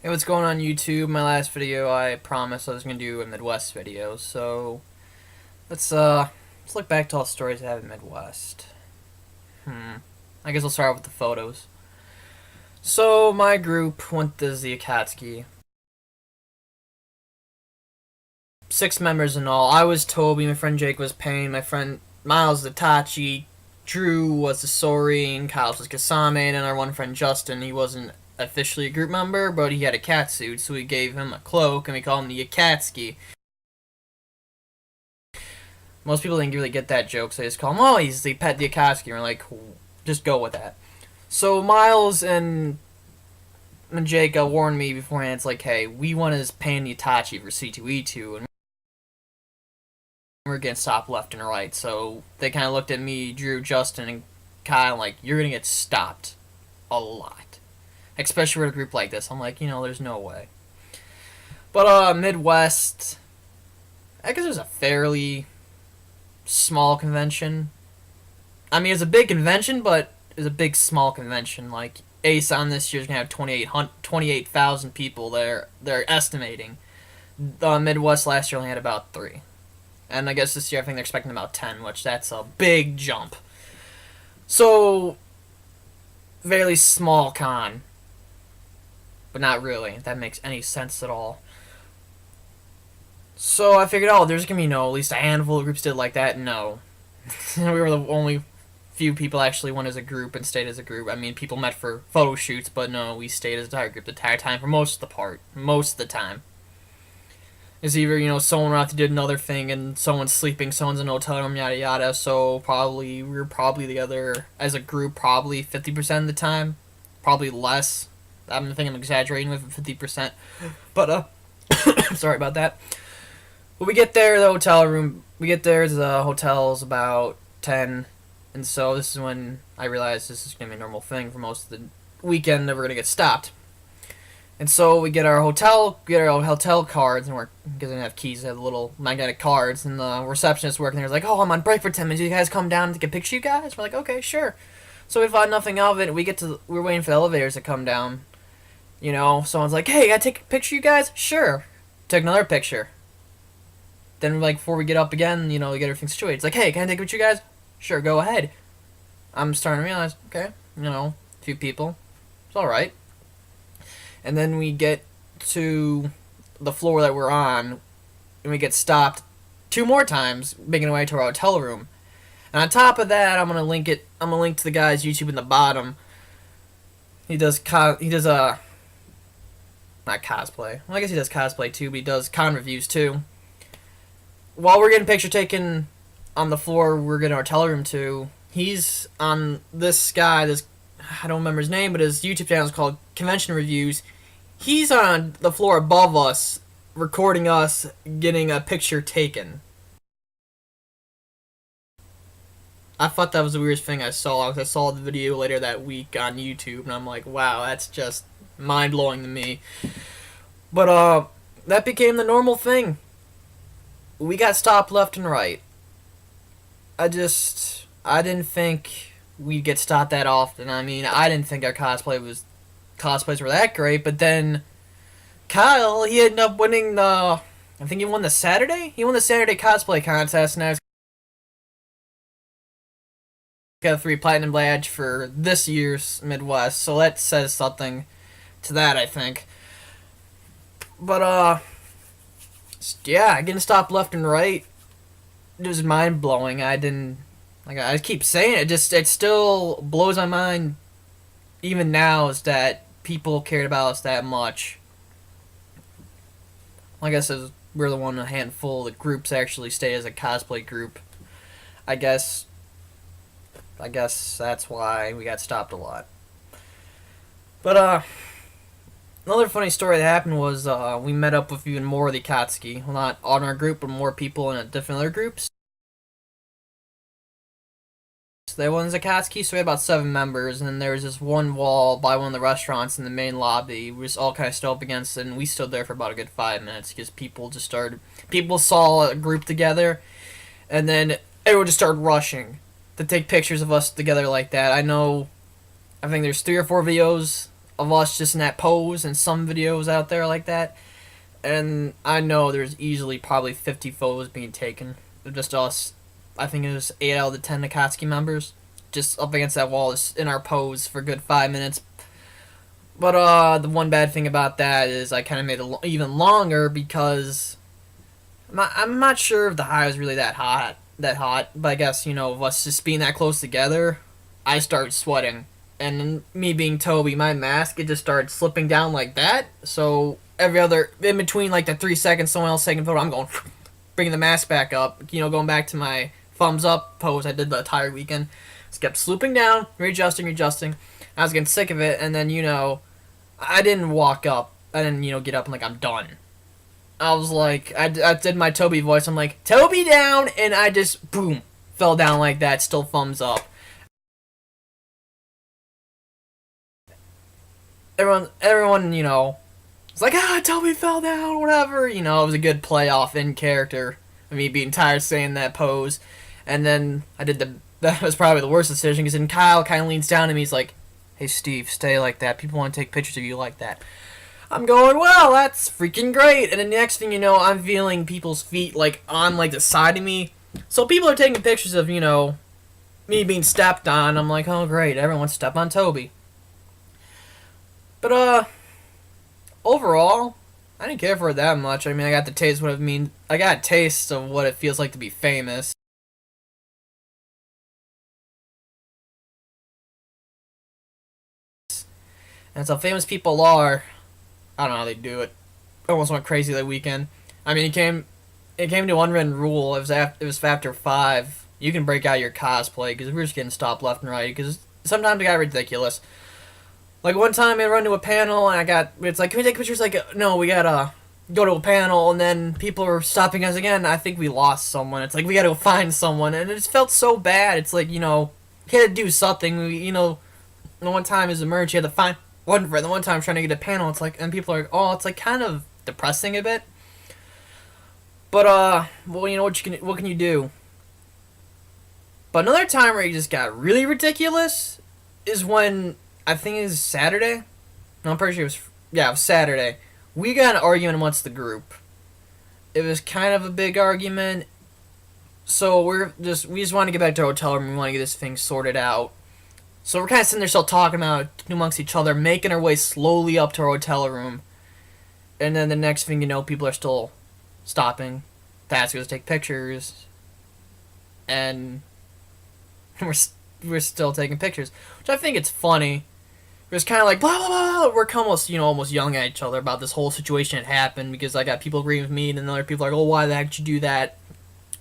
Hey, what's going on YouTube? My last video, I promised I was gonna do a Midwest video, so let's look back to all the stories I have in Midwest. I guess I'll start with the photos. So my group went to the Akatsuki. 6 members in all. I was Toby, my friend Jake was Payne, my friend Miles was Itachi, Drew was the Sorin, Kyle was Kasame, and our one friend Justin, he wasn't officially a group member, but he had a cat suit, so we gave him a cloak and we called him the Akatsuki. Most people didn't really get that joke, so they just call him, oh, he's the pet the Akatsuki, and we're like, just go with that. So Miles and Jake warned me beforehand, it's like, hey, we want to Pain the Itachi for C2E2, and we're getting stopped left and right. So they kind of looked at me, Drew, Justin, and Kyle like, you're going to get stopped a lot. Especially with a group like this. I'm like, there's no way. But Midwest, I guess it was a fairly small convention. I mean, it's a big convention, but it's a big, small convention. Like, Ace on this year's going to have 28,000 people there. They're estimating. The Midwest last year only had about 3. And I guess this year I think they're expecting about 10, which that's a big jump. So, fairly small con. But not really, if that makes any sense at all. So I figured, oh, there's going to be at least a handful of groups did like that. No. We were the only few people actually went as a group and stayed as a group. I mean, people met for photo shoots, but no, we stayed as an entire group the entire time for most of the time. Is either, someone will have to do another thing and someone's sleeping, someone's in a hotel room, yada yada, so we're probably together as a group probably 50% of the time. Probably less. I think I'm exaggerating with 50%. But, sorry about that. But we get there, the hotel's about 10, and so this is when I realized this is going to be a normal thing for most of the weekend that we're going to get stopped. And so we get our hotel cards, and we're going to have keys that have little magnetic cards, and the receptionist working there's like, oh, I'm on break for 10 minutes, you guys come down and take a picture, you guys? We're like, okay, sure. So we thought nothing of it, we're waiting for the elevators to come down. Someone's like, hey, I take a picture, you guys? Sure. Took another picture. Then, before we get up again, we get everything situated. It's like, hey, can I take a picture, you guys? Sure, go ahead. I'm starting to realize, okay, a few people. It's alright. And then we get to the floor that we're on, and we get stopped 2 more times, making our way to our hotel room. And on top of that, I'm gonna link to the guy's YouTube in the bottom. He does not cosplay. Well, I guess he does cosplay too, but he does con reviews too. While we're getting picture taken on the floor, we're getting our hotel room too. He's on this guy. I don't remember his name, but his YouTube channel is called Convention Reviews. He's on the floor above us, recording us getting a picture taken. I thought that was the weirdest thing I saw. I saw the video later that week on YouTube, and I'm like, wow, that's just mind-blowing to me. But, that became the normal thing. We got stopped left and right. I didn't think we'd get stopped that often. I mean, I didn't think our cosplays were that great, but then Kyle, he ended up winning I think he won the Saturday? He won the Saturday cosplay contest, and I was got a 3 platinum badge for this year's Midwest, so that says something to that, I think. But, yeah, getting stopped left and right, it was mind-blowing. I keep saying it, it still blows my mind, even now, is that people cared about us that much. Like I said, we're the one, a handful that groups actually stay as a cosplay group. I guess that's why we got stopped a lot. But, another funny story that happened was we met up with even more of the Akatsuki. Well, not on our group, but more people in different other groups. There was Akatsuki, so we had about 7 members, and then there was this one wall by one of the restaurants in the main lobby. We just all kind of stood up against it, and we stood there for about a good 5 minutes because people saw a group together, and then everyone just started rushing to take pictures of us together like that. I think there's 3 or 4 videos of us just in that pose and some videos out there like that. And I know there's easily probably 50 photos being taken of just us. I think it was 8 out of the 10 Akatsuki members just up against that wall in our pose for a good 5 minutes. But the one bad thing about that is I kind of made it even longer because I'm not sure if the high was really that hot. But I guess of us just being that close together, I started sweating, and me being Toby, my mask it just started slipping down like that. So every other in between like the 3 seconds someone else taking a photo, I'm going bringing the mask back up. Going back to my thumbs up pose I did the entire weekend. Just kept slooping down, readjusting. I was getting sick of it, and then I didn't walk up. I didn't get up and like I'm done. I was like, I did my Toby voice. I'm like, Toby down, and I just boom fell down like that. Still thumbs up. Everyone, it's like, Toby fell down, whatever. It was a good playoff in character of me being tired of saying that pose. And then that was probably the worst decision because then Kyle kind of leans down to me. He's like, hey, Steve, stay like that. People want to take pictures of you like that. I'm going, well, that's freaking great. And then the next thing you know, I'm feeling people's feet like on like the side of me. So people are taking pictures of, me being stepped on. I'm like, oh great, everyone step on Toby. But overall, I didn't care for it that much. I mean, I got the taste what it mean. I got a taste of what it feels like to be famous. And so famous people are, I don't know how they do it. I almost went crazy that weekend. I mean, it came to unwritten rule. It was after 5. You can break out your cosplay because we were just getting stopped left and right because sometimes it got ridiculous. Like one time I run to a panel and it's like, can we take pictures? Like, no, we gotta go to a panel, and then people are stopping us again. I think we lost someone. It's like we gotta go find someone, and it just felt so bad. It's like you had to do something. The one time as a merge, you had to find one for the one time trying to get a panel. It's like, and people are like, oh, it's like kind of depressing a bit. But well, what can you do? But another time where it just got really ridiculous is when I think it was Saturday. No, I'm pretty sure it was Saturday. We got an argument amongst the group. It was kind of a big argument. So we just want to get back to our hotel room. We want to get this thing sorted out. So we're kind of sitting there still talking about it amongst each other, making our way slowly up to our hotel room. And then the next thing you know, people are still stopping to ask us to take pictures. And we're still taking pictures. Which I think it's funny. It's kind of like, blah, blah, blah. We're almost yelling at each other about this whole situation that happened because I got people agreeing with me and then other people are like, oh, why the heck did you do that?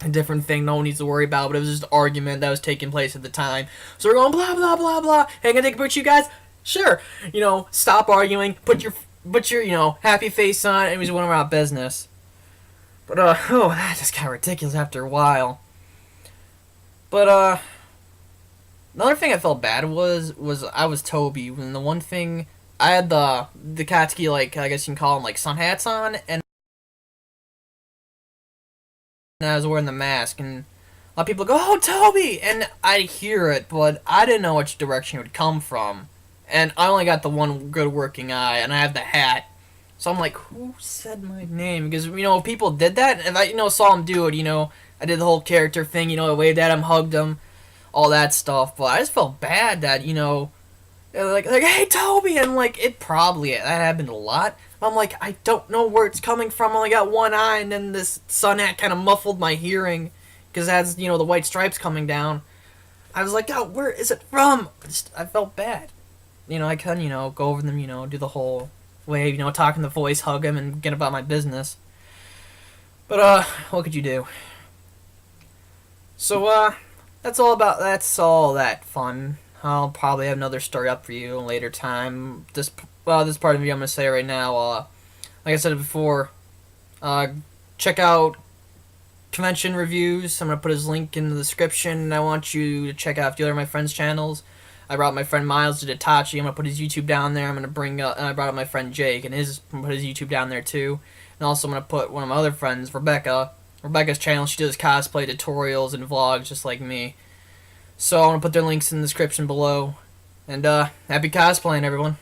A different thing no one needs to worry about, but it was just an argument that was taking place at the time. So we're going, blah, blah, blah, blah. Hey, can I take a picture, you guys? Sure. Stop arguing. Put your happy face on, and we just went about business. But, that just got ridiculous after a while. But, another thing I felt bad was I was Toby, when the one thing, I had the Katsuki, like, I guess you can call them, like, sun hats on, and I was wearing the mask, and a lot of people go, oh, Toby! And I hear it, but I didn't know which direction it would come from. And I only got the one good working eye, and I have the hat. So I'm like, who said my name? Because, if people did that, and I, saw him do it, I did the whole character thing, I waved at him, hugged him, all that stuff. But I just felt bad that, like, hey, Toby! And, like, that happened a lot. I'm like, I don't know where it's coming from. I only got one eye, and then this sun hat kind of muffled my hearing because it has, the white stripes coming down. I was like, oh, where is it from? I felt bad. I couldn't, go over them, do the whole wave, talk in the voice, hug him, and get about my business. But, what could you do? So, that's all that fun. I'll probably have another story up for you later time. This part of the video I'm going to say right now, like I said before, check out convention reviews. I'm going to put his link in the description. I want you to check out a few other of my friends' channels. I brought my friend Miles to Itachi. I'm going to put his YouTube down there. I'm going to bring up, and I brought up my friend Jake, and I'm going to put his YouTube down there too. And also I'm going to put one of my other friends, Rebecca's channel. She does cosplay tutorials and vlogs just like me. So I'm going to put their links in the description below. And happy cosplaying, everyone.